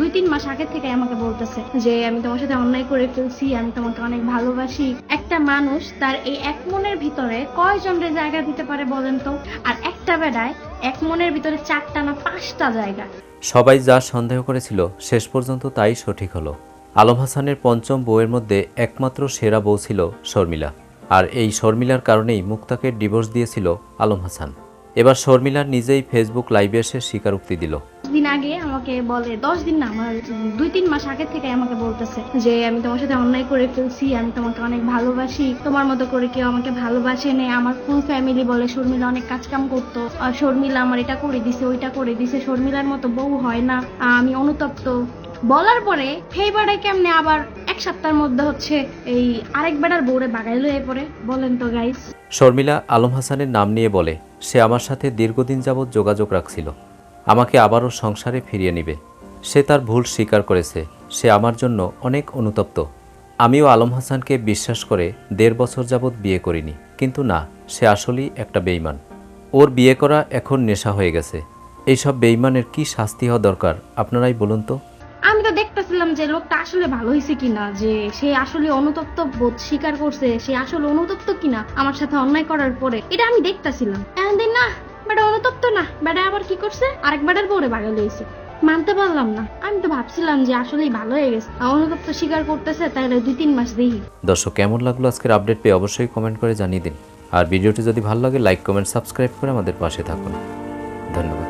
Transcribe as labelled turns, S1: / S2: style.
S1: 2-3 মাস আগে থেকে আমাকে বলতেছে যে আমি তোমার সাথে অন্যায় করে ফেলছি, আমি তোমাকে অনেক ভালোবাসি। একটা মানুষ তার এই এক মনের ভিতরে কয়জনের জায়গা দিতে পারে বলেন তো? আর একটা বেড়ায় এক মনের ভিতরে 4টা না 5টা জায়গা।
S2: সবাই যা সন্দেহ করেছিল শেষ পর্যন্ত তাই সঠিক হলো। আলম হাসানের পঞ্চম বউয়ের মধ্যে একমাত্র সেরা বউ ছিল শর্মিলা। আর এই শর্মিলার কারণেই মুক্তাকে ডিভোর্স দিয়েছিল আলম হাসান। এবার শর্মিলা নিজেই ফেসবুক লাইভে এসে স্বীকারোক্তি দিল।
S1: দিন আগে আমাকে বলে, 10 দিন না, আমার 2-3 মাস আগে থেকে আমাকে বলতেছে যে আমি তোমার সাথে অন্যায় করে ফেলছি, আমি তোমাকে অনেক ভালোবাসি, তোমার মতো করে কেউ আমাকে ভালোবাসে নেই। আমার ফুল ফ্যামিলি বলে শর্মিলা অনেক কাজ কাম করতো, শর্মিলা আমার এটা করে দিছে ওইটা করে দিছে, শর্মিলার মতো বউ হয় না, আমি অনুতপ্ত। বলার পরে সেই বেড়ায় কেমনে আবার 1 সপ্তাহের মধ্যে হচ্ছে এই আরেক বেড়ার বউরে বাগাইলো এ পরে বলেন তো গাইস।
S2: শর্মিলা আলম হাসানের নাম নিয়ে বলে সে আমার সাথে দীর্ঘদিন যাবৎ যোগাযোগ রাখছিল, আমাকে আবারও সংসারে ফিরিয়ে নিবে। সে তার ভুল স্বীকার করেছে, সে আমার জন্য অনেক অনুতপ্ত। আমিও আলম হাসানকে বিশ্বাস করে 1.5 বছর যাবৎ বিয়ে করিনি, কিন্তু না, সে আসলেই একটা বেঈমান। ওর বিয়ে করা এখন নেশা হয়ে গেছে। এইসব বেঈমানের কি শাস্তি হওয়া দরকার আপনারাই বলুন তো।
S1: আমি তো দেখতেছিলাম যে লোকটা আসলে ভালো হয়েছে কিনা, যে সে আসলে অনুতপ্ত বোধ স্বীকার করছে, সে আসলে অনুতপ্ত কিনা আমার সাথে অন্যায় করার পরে, এটা আমি দেখতেছিলাম। এখন না বেটা অনুতপ্ত না, বেটা আবার কি করছে, আরেক বেটার পরে বাগাল হয়েছে। মানতে পারলাম না। আমি তো ভাবছিলাম যে আসলেই ভালো হয়ে গেছে, অনুতপ্ত স্বীকার করতেছে, তাহলে 2-3 মাস দেখি।
S2: দর্শক, কেমন লাগলো আজকের আপডেট পেয়ে অবশ্যই কমেন্ট করে জানিয়ে দিন। আর ভিডিওটি যদি ভালো লাগে লাইক কমেন্ট সাবস্ক্রাইব করে আমাদের পাশে থাকুন। ধন্যবাদ।